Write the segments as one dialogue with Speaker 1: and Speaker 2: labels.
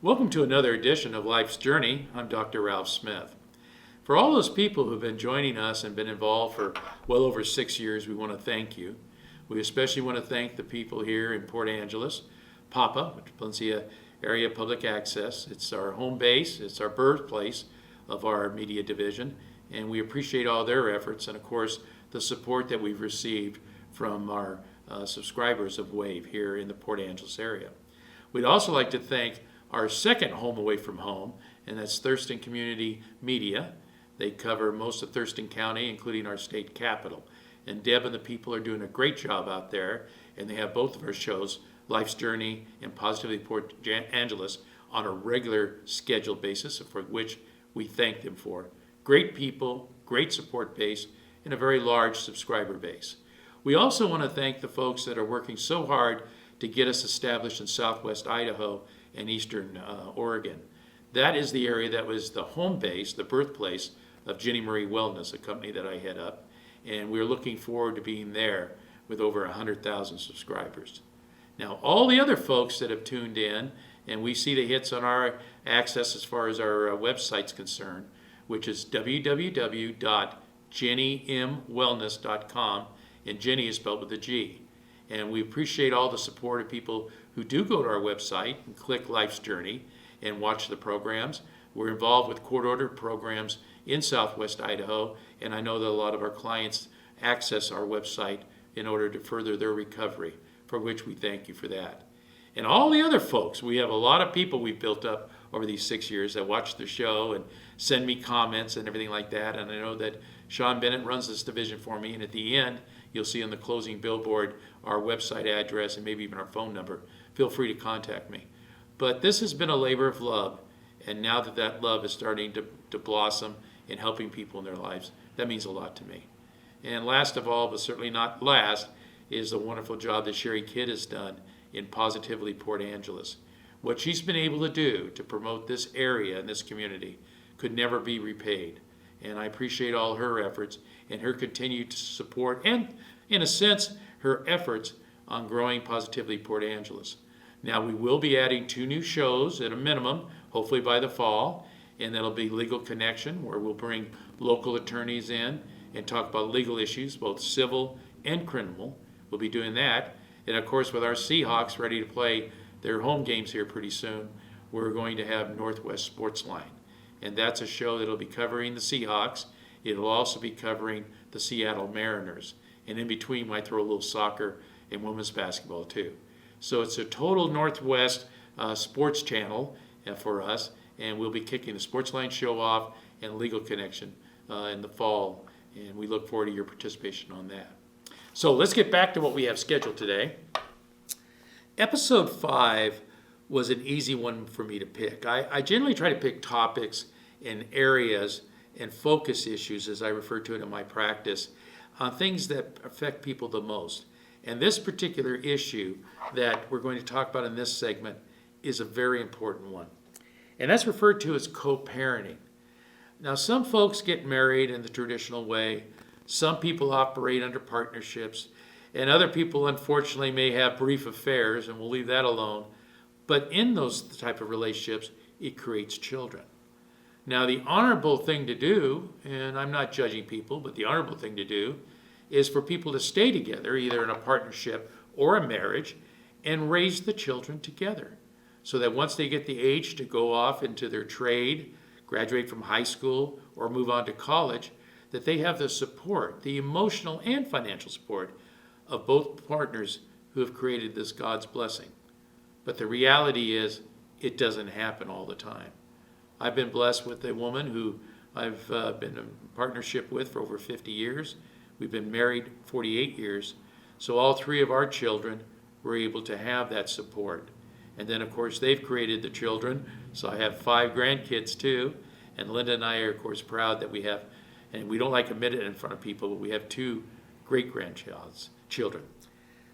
Speaker 1: Welcome to another edition of Life's Journey. I'm Dr. Ralph Smith. For all those people who've been joining us and been involved for well over 6 years, we want to thank you. We especially want to thank the people here in Port Angeles, PAPA, Peninsula Area Public Access. It's our home base, it's our birthplace of our media division, and we appreciate all their efforts and, of course, the support that we've received from our subscribers of WAVE here in the Port Angeles area. We'd also like to thank our second home away from home, and that's Thurston Community Media. They cover most of Thurston County, including our state capital. And Deb and the people are doing a great job out there, and they have both of our shows, Life's Journey and Positively Port Angeles, on a regular scheduled basis, for which we thank them for. Great people, great support base, and a very large subscriber base. We also want to thank the folks that are working so hard to get us established in southwest Idaho and eastern Oregon. That is the area that was the home base, the birthplace of Jenny Marie Wellness, a company that I head up. And we're looking forward to being there with over 100,000 subscribers. Now, all the other folks that have tuned in, and we see the hits on our access as far as our website's concerned, which is www.jennymwellness.com, and Jenny is spelled with a G. And we appreciate all the support of people who do go to our website and click Life's Journey and watch the programs. We're involved with court-ordered programs in southwest Idaho, and I know that a lot of our clients access our website in order to further their recovery, for which we thank you for that. And all the other folks, we have a lot of people we've built up over these 6 years that watch the show and send me comments and everything like that. And I know that Sean Bennett runs this division for me, and at the end, you'll see on the closing billboard our website address and maybe even our phone number. Feel free to contact me. But this has been a labor of love, and now that that love is starting to blossom in helping people in their lives, that means a lot to me. And last of all, but certainly not last, is the wonderful job that Sherry Kidd has done in Positively Port Angeles. What she's been able to do to promote this area and this community could never be repaid. And I appreciate all her efforts and her continued support and, in a sense, her efforts on growing Positively Port Angeles. Now, we will be adding 2 new shows at a minimum, hopefully by the fall, and that'll be Legal Connection, where we'll bring local attorneys in and talk about legal issues, both civil and criminal. We'll be doing that. And of course, with our Seahawks ready to play their home games here pretty soon, we're going to have Northwest Sports Line. And that's a show that'll be covering the Seahawks. It'll also be covering the Seattle Mariners. And in between, might throw a little soccer and women's basketball too. So it's a total Northwest sports channel for us. And we'll be kicking the Sportsline show off and Legal Connection in the fall. And we look forward to your participation on that. So let's get back to what we have scheduled today. Episode 5 was an easy one for me to pick. I generally try to pick topics and areas and focus issues, as I refer to it in my practice, on things that affect people the most. And this particular issue that we're going to talk about in this segment is a very important one. And that's referred to as co-parenting. Now, some folks get married in the traditional way. Some people operate under partnerships. And other people, unfortunately, may have brief affairs, and we'll leave that alone. But in those type of relationships, it creates children. Now, the honorable thing to do, and I'm not judging people, but the honorable thing to do is for people to stay together, either in a partnership or a marriage, and raise the children together. So that once they get the age to go off into their trade, graduate from high school, or move on to college, that they have the support, the emotional and financial support of both partners who have created this God's blessing. But the reality is, it doesn't happen all the time. I've been blessed with a woman who I've been in partnership with for over 50 years. We've been married 48 years. So all 3 of our children were able to have that support. And then, of course, they've created the children. So I have 5 grandkids, too. And Linda and I are, of course, proud that we have, and we don't like to admit it in front of people, but we have 2 great-grandchildren.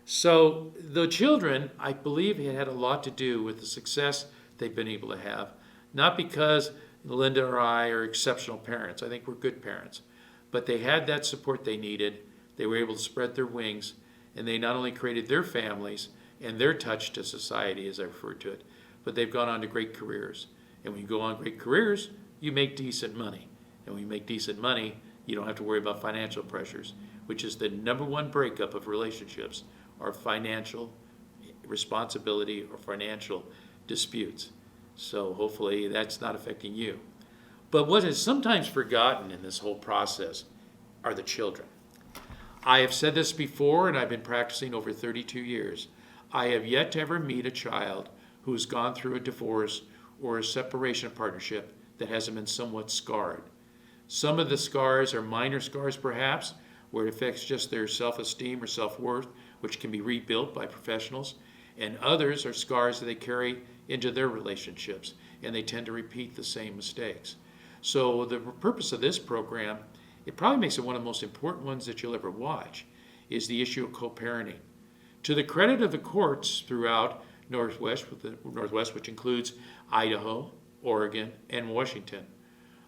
Speaker 1: So the children, I believe, had a lot to do with the success they've been able to have. Not because Linda or I are exceptional parents. I think we're good parents. But they had that support they needed. They were able to spread their wings, and they not only created their families and their touch to society, as I refer to it, but they've gone on to great careers. And when you go on great careers, you make decent money. And when you make decent money, you don't have to worry about financial pressures, which is the number one breakup of relationships, are financial responsibility or financial disputes. So hopefully that's not affecting you. But what is sometimes forgotten in this whole process are the children. I have said this before, and I've been practicing over 32 years. I have yet to ever meet a child who has gone through a divorce or a separation partnership that hasn't been somewhat scarred. Some of the scars are minor scars perhaps, where it affects just their self-esteem or self-worth, which can be rebuilt by professionals. And others are scars that they carry into their relationships, and they tend to repeat the same mistakes. So the purpose of this program, it probably makes it one of the most important ones that you'll ever watch, is the issue of co-parenting. To the credit of the courts throughout Northwest, which includes Idaho, Oregon, and Washington,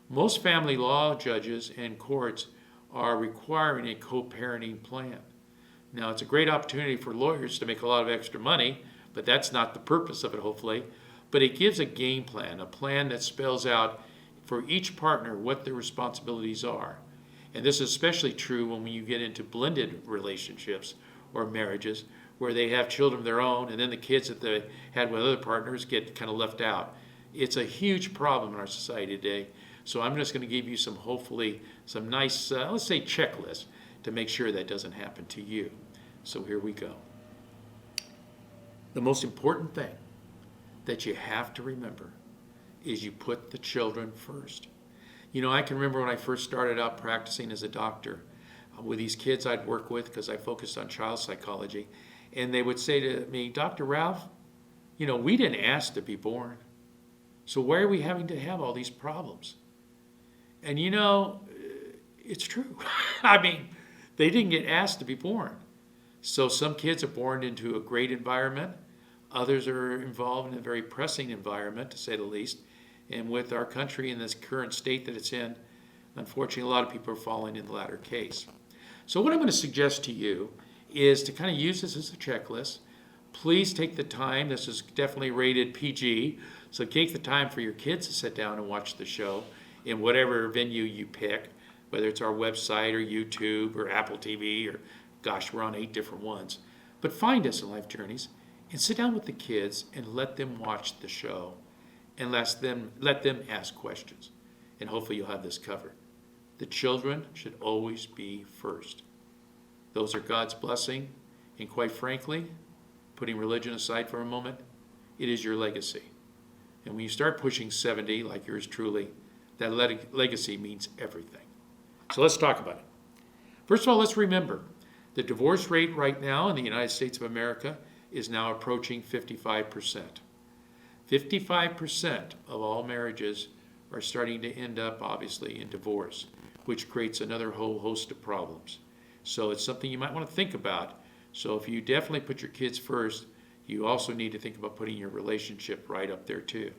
Speaker 1: most family law judges and courts are requiring a co-parenting plan. Now, it's a great opportunity for lawyers to make a lot of extra money, but that's not the purpose of it, hopefully. But it gives a game plan, a plan that spells out for each partner what their responsibilities are. And this is especially true when you get into blended relationships or marriages where they have children of their own, and then the kids that they had with other partners get kind of left out. It's a huge problem in our society today. So I'm just going to give you some, hopefully, some nice, let's say, checklists to make sure that doesn't happen to you. So here we go. The most important thing that you have to remember is you put the children first. You know, I can remember when I first started out practicing as a doctor with these kids I'd work with, because I focused on child psychology, and they would say to me, Dr. Ralph, you know, we didn't ask to be born. So why are we having to have all these problems? And you know, it's true. I mean, they didn't get asked to be born. So some kids are born into a great environment. Others are involved in a very pressing environment, to say the least. And with our country in this current state that it's in, unfortunately, a lot of people are falling in the latter case. So what I'm going to suggest to you is to kind of use this as a checklist. Please take the time. This is definitely rated PG. So take the time for your kids to sit down and watch the show in whatever venue you pick, whether it's our website or YouTube or Apple TV or, gosh, we're on 8 different ones. But find us in Life Journeys and sit down with the kids and let them watch the show and let them ask questions. And hopefully you'll have this covered. The children should always be first. Those are God's blessing. And quite frankly, putting religion aside for a moment, it is your legacy. And when you start pushing 70, like yours truly, that legacy means everything. So let's talk about it. First of all, let's remember the divorce rate right now in the United States of America is now approaching 55%. 55% of all marriages are starting to end up, obviously, in divorce, which creates another whole host of problems. So it's something you might want to think about. So if you definitely put your kids first, you also need to think about putting your relationship right up there too,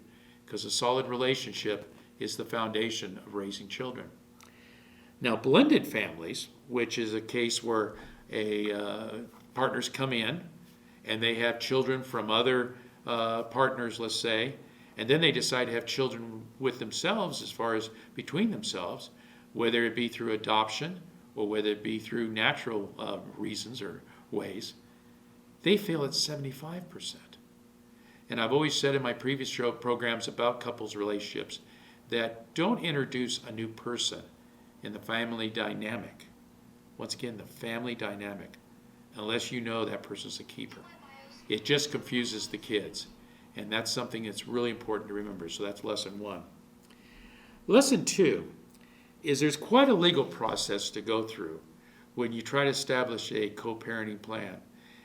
Speaker 1: because a solid relationship is the foundation of raising children. Now, blended families, which is a case where partners come in and they have children from other partners, let's say, and then they decide to have children with themselves as far as between themselves, whether it be through adoption or whether it be through natural reasons or ways, they fail at 75%. And I've always said in my previous show programs about couples relationships that don't introduce a new person in the family dynamic. Once again, the family dynamic, unless you know that person's a keeper. It just confuses the kids. And that's something that's really important to remember. So that's lesson 1. Lesson 2 is there's quite a legal process to go through when you try to establish a co-parenting plan.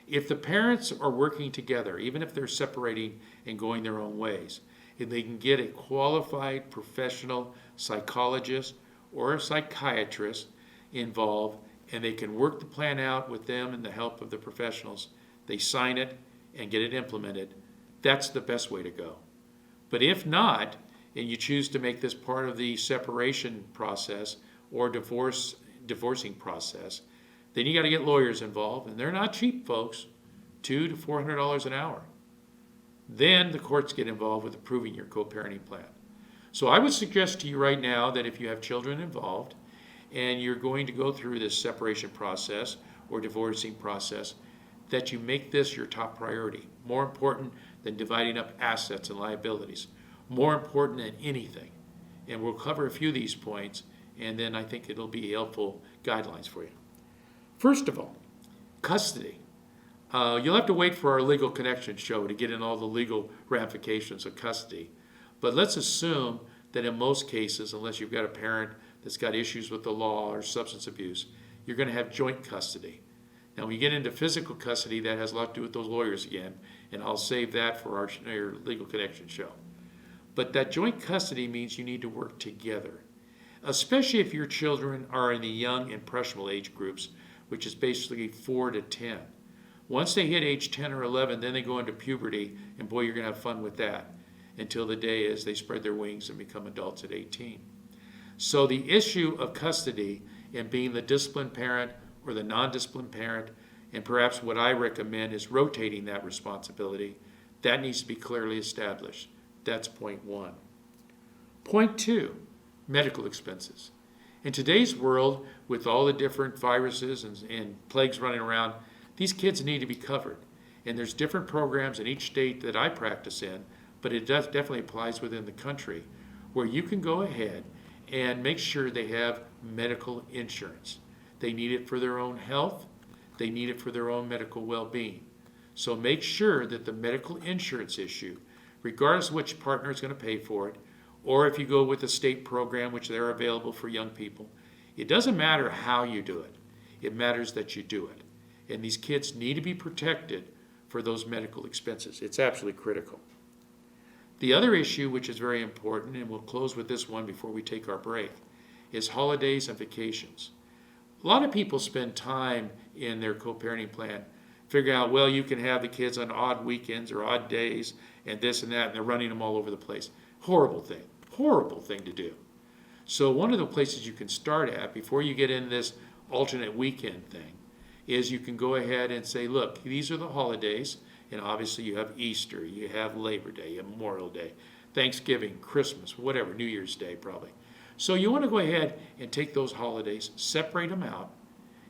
Speaker 1: If the parents are working together, even if they're separating and going their own ways, if they can get a qualified professional psychologist or a psychiatrist involved, and they can work the plan out with them and the help of the professionals, they sign it and get it implemented, that's the best way to go. But if not, and you choose to make this part of the separation process or divorcing process, then you got to get lawyers involved, and they're not cheap, folks. $200 to $400 an hour. Then the courts get involved with approving your co-parenting plan. So I would suggest to you right now that if you have children involved and you're going to go through this separation process or divorcing process, that you make this your top priority, more important than dividing up assets and liabilities, more important than anything. And we'll cover a few of these points, and then I think it'll be helpful guidelines for you. First of all, custody. You'll have to wait for our Legal Connection show to get in all the legal ramifications of custody. But let's assume that in most cases, unless you've got a parent that's got issues with the law or substance abuse, you're going to have joint custody. Now, when you get into physical custody, that has a lot to do with those lawyers again, and I'll save that for our Legal Connection show. But that joint custody means you need to work together, especially if your children are in the young impressionable age groups, which is basically 4 to 10. Once they hit age 10 or 11, then they go into puberty, and boy, you're going to have fun with that until the day is they spread their wings and become adults at 18. So the issue of custody and being the disciplined parent or the non-disciplined parent, and perhaps what I recommend is rotating that responsibility, that needs to be clearly established. That's point one. Point two, medical expenses. In today's world, with all the different viruses and plagues running around, these kids need to be covered. And there's different programs in each state that I practice in, but it definitely applies within the country, where you can go ahead and make sure they have medical insurance. They need it for their own health. They need it for their own medical well-being. So make sure that the medical insurance issue, regardless of which partner is going to pay for it, or if you go with a state program, which they're available for young people, it doesn't matter how you do it. It matters that you do it. And these kids need to be protected for those medical expenses. It's absolutely critical. The other issue, which is very important, and we'll close with this one before we take our break, is holidays and vacations. A lot of people spend time in their co-parenting plan figuring out, well, you can have the kids on odd weekends or odd days and this and that, and they're running them all over the place. Horrible thing to do. So one of the places you can start at before you get in this alternate weekend thing is you can go ahead and say, look, these are the holidays, and obviously you have Easter, you have Labor Day, you have Memorial Day, Thanksgiving, Christmas, whatever, New Year's Day probably. So you want to go ahead and take those holidays, separate them out,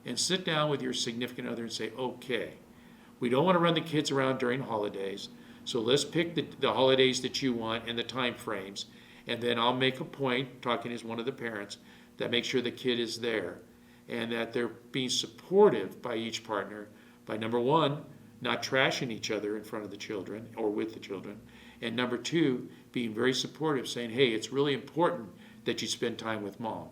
Speaker 1: and sit down with your significant other and say, okay, we don't want to run the kids around during holidays, so let's pick the holidays that you want and the time frames, and then I'll make a point, talking as one of the parents, that make sure the kid is there, and that they're being supportive by each partner by, number one, not trashing each other in front of the children or with the children, and number two, being very supportive, saying, hey, it's really important that you spend time with mom,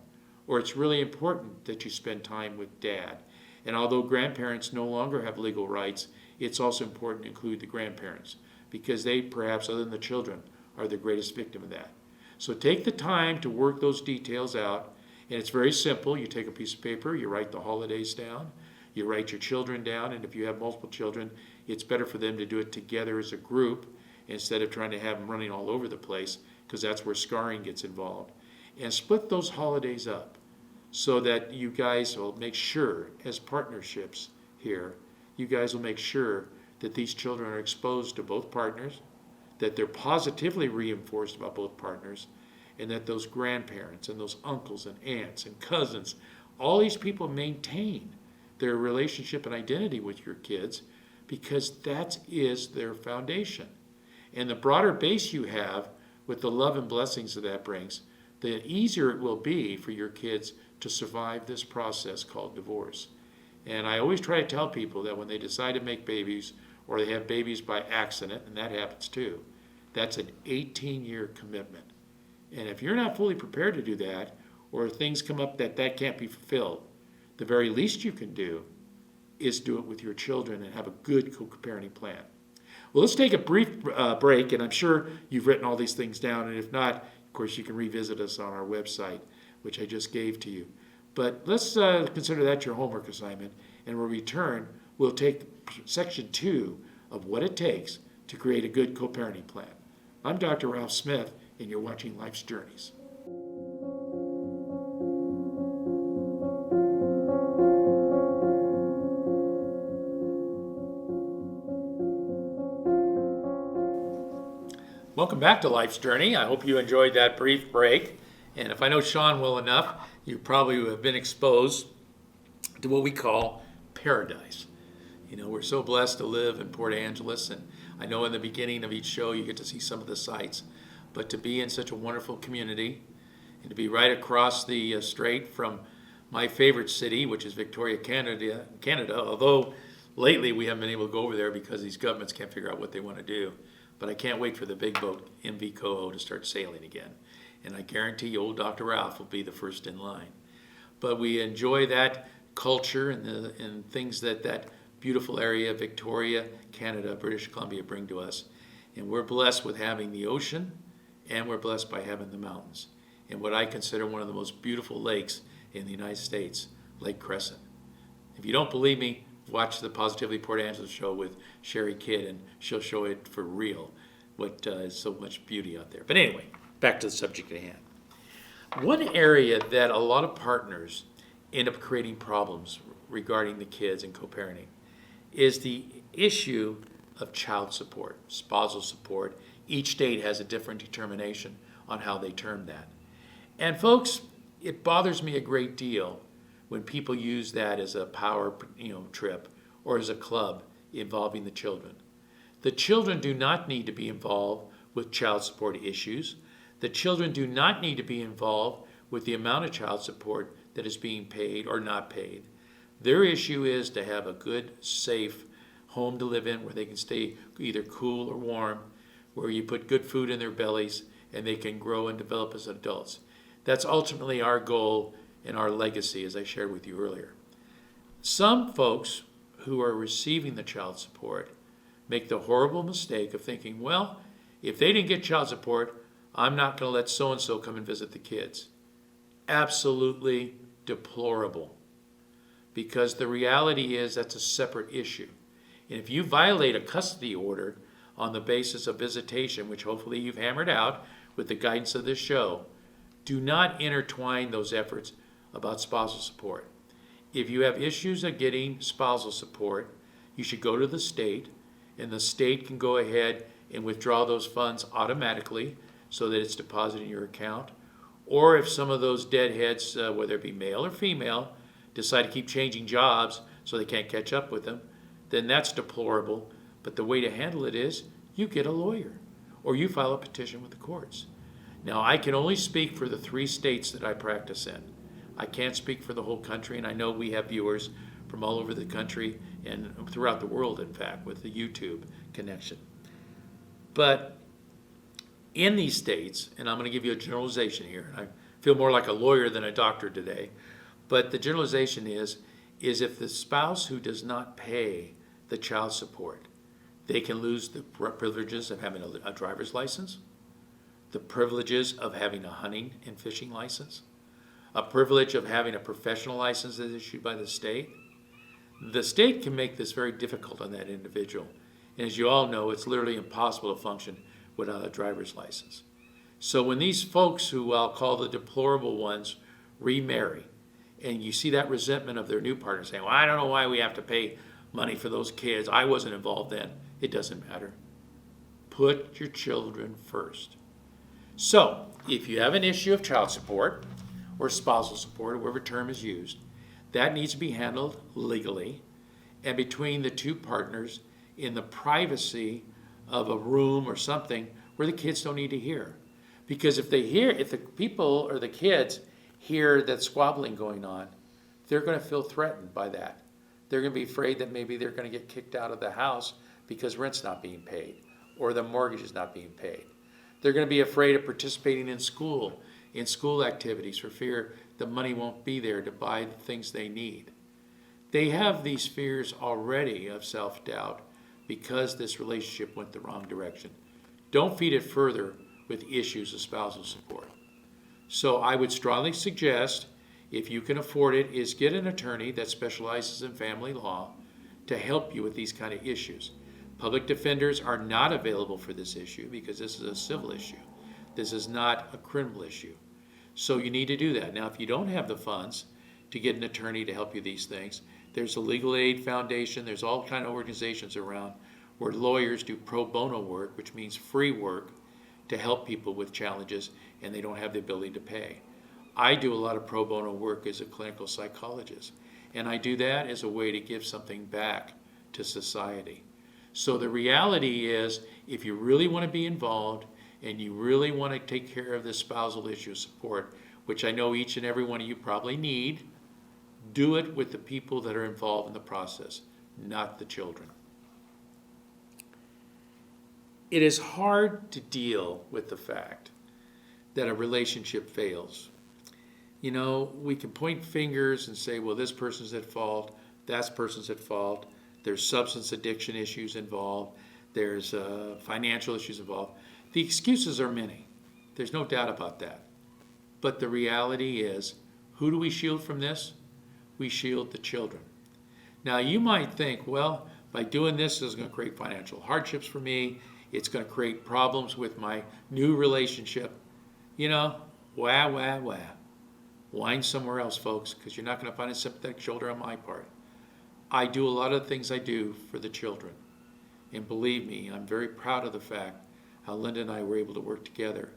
Speaker 1: or it's really important that you spend time with dad. And although grandparents no longer have legal rights, it's also important to include the grandparents, because they, perhaps other than the children, are the greatest victim of that. So take the time to work those details out, and it's very simple. You take a piece of paper, you write the holidays down, you write your children down, and if you have multiple children, it's better for them to do it together as a group instead of trying to have them running all over the place, because that's where scarring gets involved. And split those holidays up so that you guys will make sure, as partnerships here, you guys will make sure that these children are exposed to both partners, that they're positively reinforced about both partners, and that those grandparents and those uncles and aunts and cousins, all these people maintain their relationship and identity with your kids, because that is their foundation. And the broader base you have with the love and blessings that brings, the easier it will be for your kids to survive this process called divorce. And I always try to tell people that when they decide to make babies, or they have babies by accident, and that happens too, that's an 18-year commitment. And if you're not fully prepared to do that, or things come up that can't be fulfilled, the very least you can do is do it with your children and have a good co-parenting plan. Well, let's take a brief break, and I'm sure you've written all these things down, and if not, of course, you can revisit us on our website, which I just gave to you. But let's consider that your homework assignment, and when we return, we'll take section 2 of what it takes to create a good co-parenting plan. I'm Dr. Ralph Smith, and you're watching Life's Journeys. Welcome back to Life's Journey. I hope you enjoyed that brief break. And if I know Sean well enough, you probably have been exposed to what we call paradise. You know, we're so blessed to live in Port Angeles, and I know in the beginning of each show you get to see some of the sights, but to be in such a wonderful community and to be right across the strait from my favorite city, which is Victoria, Canada, although lately we haven't been able to go over there because these governments can't figure out what they want to do. But I can't wait for the big boat, MV Coho, to start sailing again. And I guarantee you old Dr. Ralph will be the first in line. But we enjoy that culture and things that beautiful area, Victoria, Canada, British Columbia bring to us. And we're blessed with having the ocean, and we're blessed by having the mountains. And what I consider one of the most beautiful lakes in the United States, Lake Crescent. If you don't believe me, watch the Positively Port Angeles show with Sherry Kidd, and she'll show it for real, what is so much beauty out there. But anyway, back to the subject at hand. One area that a lot of partners end up creating problems regarding the kids and co-parenting is the issue of child support, spousal support. Each state has a different determination on how they term that. And folks, it bothers me a great deal when people use that as a power, trip or as a club involving the children. The children do not need to be involved with child support issues. The children do not need to be involved with the amount of child support that is being paid or not paid. Their issue is to have a good, safe home to live in where they can stay either cool or warm, where you put good food in their bellies and they can grow and develop as adults. That's ultimately our goal and our legacy, as I shared with you earlier. Some folks who are receiving the child support make the horrible mistake of thinking, well, if they didn't get child support, I'm not going to let so-and-so come and visit the kids. Absolutely deplorable. Because the reality is that's a separate issue. And if you violate a custody order on the basis of visitation, which hopefully you've hammered out with the guidance of this show, do not intertwine those efforts about spousal support. If you have issues of getting spousal support, you should go to the state, and the state can go ahead and withdraw those funds automatically so that it's deposited in your account. Or if some of those deadheads, whether it be male or female, decide to keep changing jobs so they can't catch up with them, then that's deplorable. But the way to handle it is you get a lawyer or you file a petition with the courts. Now, I can only speak for the 3 states that I practice in. I can't speak for the whole country, and I know we have viewers from all over the country and throughout the world, in fact, with the YouTube connection. But in these states, and I'm going to give you a generalization here, I feel more like a lawyer than a doctor today, but the generalization is if the spouse who does not pay the child support, they can lose the privileges of having a driver's license, the privileges of having a hunting and fishing license, a privilege of having a professional license that is issued by the state. The state can make this very difficult on that individual. And as you all know, it's literally impossible to function without a driver's license. So when these folks, who I'll call the deplorable ones, remarry, and you see that resentment of their new partner saying, well, I don't know why we have to pay money for those kids. I wasn't involved then. It doesn't matter. Put your children first. So if you have an issue of child support or spousal support, or whatever term is used, that needs to be handled legally and between the 2 partners in the privacy of a room or something where the kids don't need to hear. Because if the people or the kids hear that squabbling going on, they're going to feel threatened by that. They're going to be afraid that maybe they're going to get kicked out of the house because rent's not being paid or the mortgage is not being paid. They're going to be afraid of participating in school activities for fear the money won't be there to buy the things they need. They have these fears already of self-doubt because this relationship went the wrong direction. Don't feed it further with issues of spousal support. So I would strongly suggest, if you can afford it, is get an attorney that specializes in family law to help you with these kind of issues. Public defenders are not available for this issue because this is a civil issue. This is not a criminal issue. So you need to do that. Now, if you don't have the funds to get an attorney to help you these things, there's a Legal Aid Foundation. There's all kind of organizations around where lawyers do pro bono work, which means free work, to help people with challenges and they don't have the ability to pay. I do a lot of pro bono work as a clinical psychologist, and I do that as a way to give something back to society. So the reality is, if you really want to be involved and you really want to take care of the spousal issue support, which I know each and every one of you probably need, do it with the people that are involved in the process, not the children. It is hard to deal with the fact that a relationship fails. You know, we can point fingers and say, well, this person's at fault, that person's at fault, there's substance addiction issues involved, there's financial issues involved. The excuses are many. There's no doubt about that. But the reality is, who do we shield from this? We shield the children. Now, you might think, well, by doing this, it's going to create financial hardships for me. It's going to create problems with my new relationship. You know, wah. Whine somewhere else, folks, because you're not going to find a sympathetic shoulder on my part. I do a lot of the things I do for the children. And believe me, I'm very proud of the fact how Linda and I were able to work together.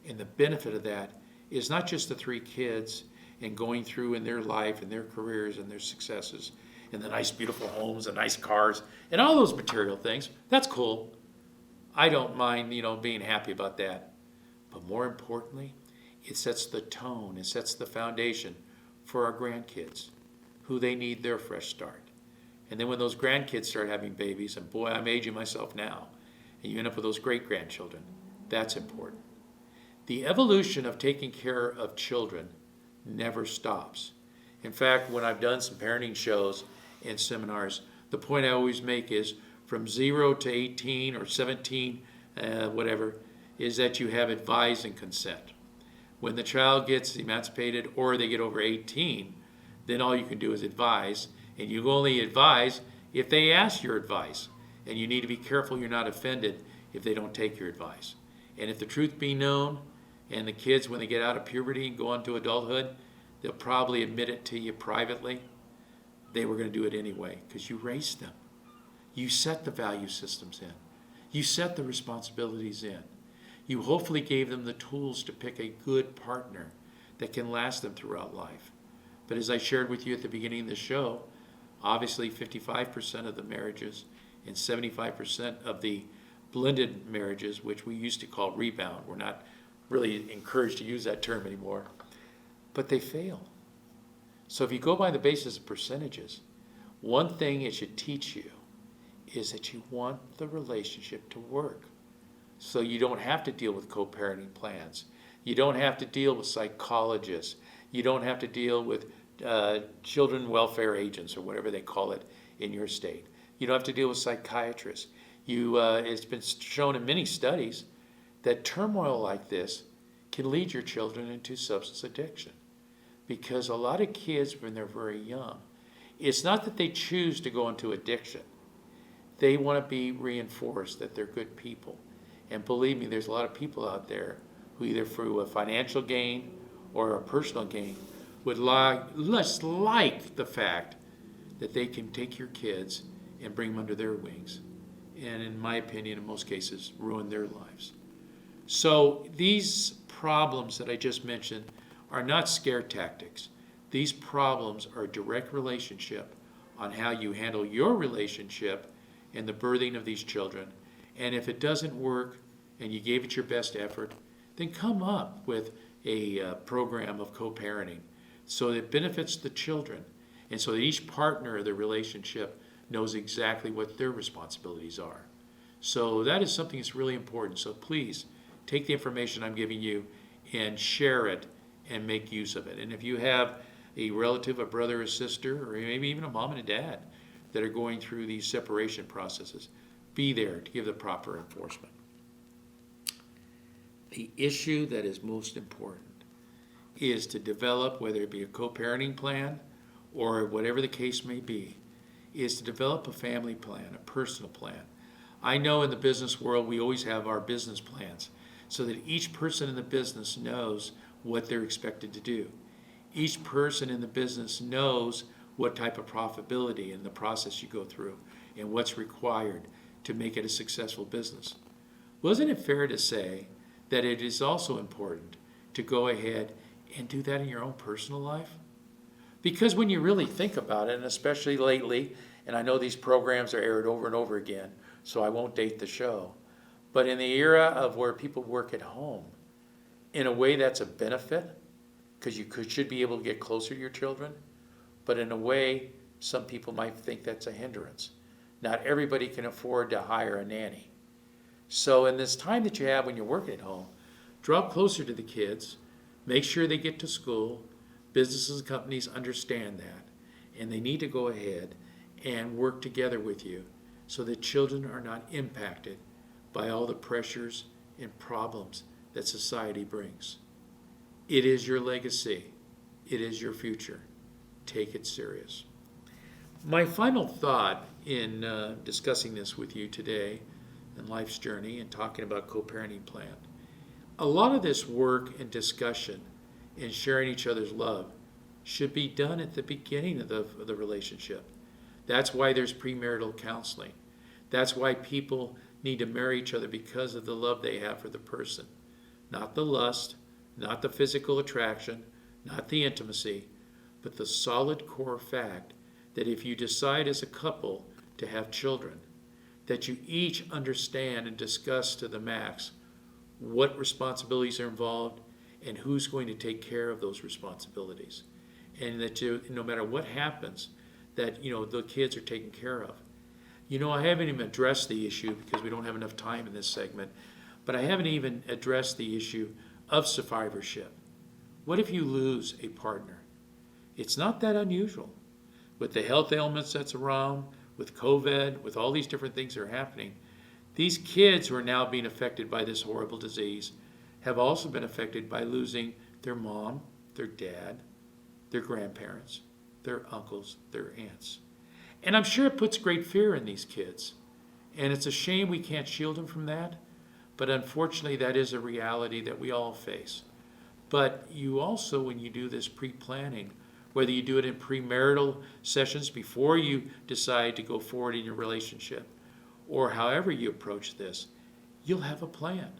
Speaker 1: And the benefit of that is not just the 3 kids and going through in their life and their careers and their successes and the nice, beautiful homes and nice cars and all those material things. That's cool. I don't mind, being happy about that. But more importantly, it sets the tone, it sets the foundation for our grandkids, who they need their fresh start. And then when those grandkids start having babies, and boy, I'm aging myself now, and you end up with those great-grandchildren, that's important. The evolution of taking care of children never stops. In fact, when I've done some parenting shows and seminars, the point I always make is from 0 to 18 or 17, whatever, is that you have advise and consent. When the child gets emancipated or they get over 18, then all you can do is advise, and you only advise if they ask your advice. And you need to be careful you're not offended if they don't take your advice. And if the truth be known, and the kids, when they get out of puberty and go on to adulthood, they'll probably admit it to you privately. They were going to do it anyway because you raised them. You set the value systems in. You set the responsibilities in. You hopefully gave them the tools to pick a good partner that can last them throughout life. But as I shared with you at the beginning of the show, obviously 55% of the marriages and 75% of the blended marriages, which we used to call rebound, we're not really encouraged to use that term anymore, but they fail. So if you go by the basis of percentages, one thing it should teach you is that you want the relationship to work. So you don't have to deal with co-parenting plans. You don't have to deal with psychologists. You don't have to deal with children welfare agents or whatever they call it in your state. You don't have to deal with psychiatrists. It's been shown in many studies that turmoil like this can lead your children into substance addiction. Because a lot of kids, when they're very young, it's not that they choose to go into addiction. They want to be reinforced that they're good people. And believe me, there's a lot of people out there who either through a financial gain or a personal gain would less like the fact that they can take your kids and bring them under their wings. And in my opinion, in most cases, ruin their lives. So these problems that I just mentioned are not scare tactics. These problems are a direct relationship on how you handle your relationship and the birthing of these children. And if it doesn't work and you gave it your best effort, then come up with a program of co-parenting so that it benefits the children and so that each partner of the relationship knows exactly what their responsibilities are. So that is something that's really important. So please take the information I'm giving you and share it and make use of it. And if you have a relative, a brother or sister, or maybe even a mom and a dad that are going through these separation processes, be there to give the proper enforcement. The issue that is most important is to develop, whether it be a co-parenting plan or whatever the case may be, is to develop a family plan, a personal plan. I know in the business world we always have our business plans so that each person in the business knows what they're expected to do. Each person in the business knows what type of profitability and the process you go through and what's required to make it a successful business. Wasn't it fair to say that it is also important to go ahead and do that in your own personal life. Because when you really think about it, and especially lately, and I know these programs are aired over and over again, so I won't date the show, but in the era of where people work at home, in a way that's a benefit, because should be able to get closer to your children, but in a way, some people might think that's a hindrance. Not everybody can afford to hire a nanny. So in this time that you have when you're working at home, draw closer to the kids, make sure they get to school. Businesses and companies understand that, and they need to go ahead and work together with you so that children are not impacted by all the pressures and problems that society brings. It is your legacy. It is your future. Take it serious. My final thought in discussing this with you today in Life's Journey and talking about co-parenting plan, a lot of this work and discussion and sharing each other's love should be done at the beginning of the relationship. That's why there's premarital counseling. That's why people need to marry each other, because of the love they have for the person. Not the lust, not the physical attraction, not the intimacy, but the solid core fact that if you decide as a couple to have children, that you each understand and discuss to the max what responsibilities are involved and who's going to take care of those responsibilities. And that no matter what happens, that the kids are taken care of. I haven't even addressed the issue because we don't have enough time in this segment, but I haven't even addressed the issue of survivorship. What if you lose a partner? It's not that unusual. With the health ailments that's around, with COVID, with all these different things that are happening, these kids who are now being affected by this horrible disease have also been affected by losing their mom, their dad, their grandparents, their uncles, their aunts. And I'm sure it puts great fear in these kids. And it's a shame we can't shield them from that. But unfortunately, that is a reality that we all face. But you also, when you do this pre-planning, whether you do it in premarital sessions before you decide to go forward in your relationship, or however you approach this, you'll have a plan.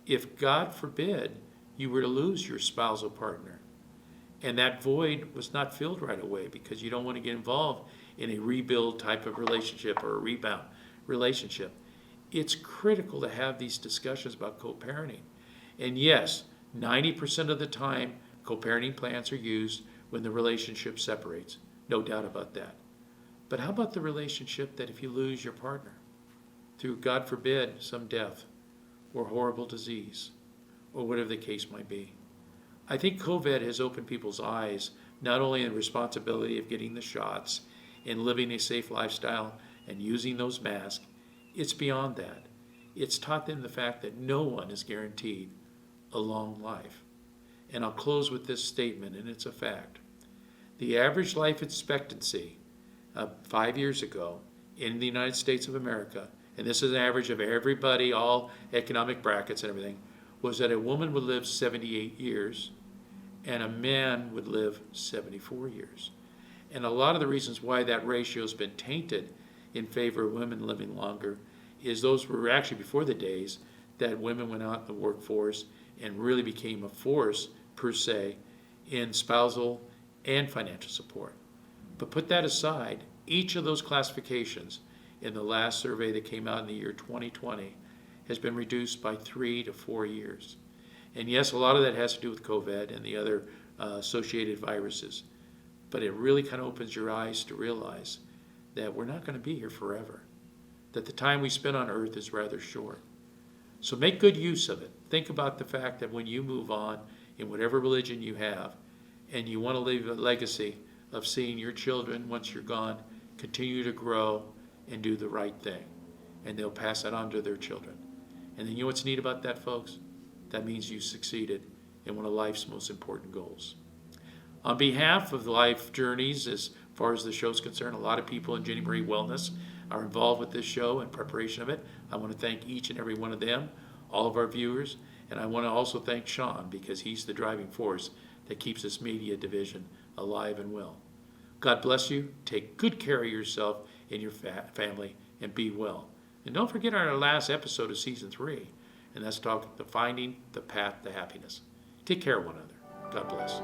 Speaker 1: If, God forbid, you were to lose your spousal partner, and that void was not filled right away because you don't want to get involved in a rebuild type of relationship or a rebound relationship, it's critical to have these discussions about co-parenting. And yes, 90% of the time, co-parenting plans are used when the relationship separates. No doubt about that. But how about the relationship that if you lose your partner through, God forbid, some death or horrible disease or whatever the case might be? I think COVID has opened people's eyes, not only in the responsibility of getting the shots and living a safe lifestyle and using those masks, it's beyond that. It's taught them the fact that no one is guaranteed a long life. And I'll close with this statement, and it's a fact. The average life expectancy 5 years ago in the United States of America, and this is an average of everybody, all economic brackets and everything, was that a woman would live 78 years and a man would live 74 years. And a lot of the reasons why that ratio has been tainted in favor of women living longer is those were actually before the days that women went out in the workforce and really became a force, per se, in spousal and financial support. But put that aside, each of those classifications in the last survey that came out in the year 2020 has been reduced by 3 to 4 years. And yes, a lot of that has to do with COVID and the other associated viruses. But it really kind of opens your eyes to realize that we're not going to be here forever. That the time we spend on earth is rather short. So make good use of it. Think about the fact that when you move on in whatever religion you have, and you want to leave a legacy of seeing your children, once you're gone, continue to grow and do the right thing. And they'll pass that on to their children. And then you know what's neat about that, folks? That means you succeeded in one of life's most important goals. On behalf of the Life Journeys, as far as the show's concerned, a lot of people in Jenny Marie Wellness are involved with this show and preparation of it. I want to thank each and every one of them, all of our viewers, and I want to also thank Sean because he's the driving force that keeps this media division alive and well. God bless you. Take good care of yourself and your family and be well. And don't forget our last episode of Season 3. and that's talking the finding the path to happiness. Take care of one another. God bless.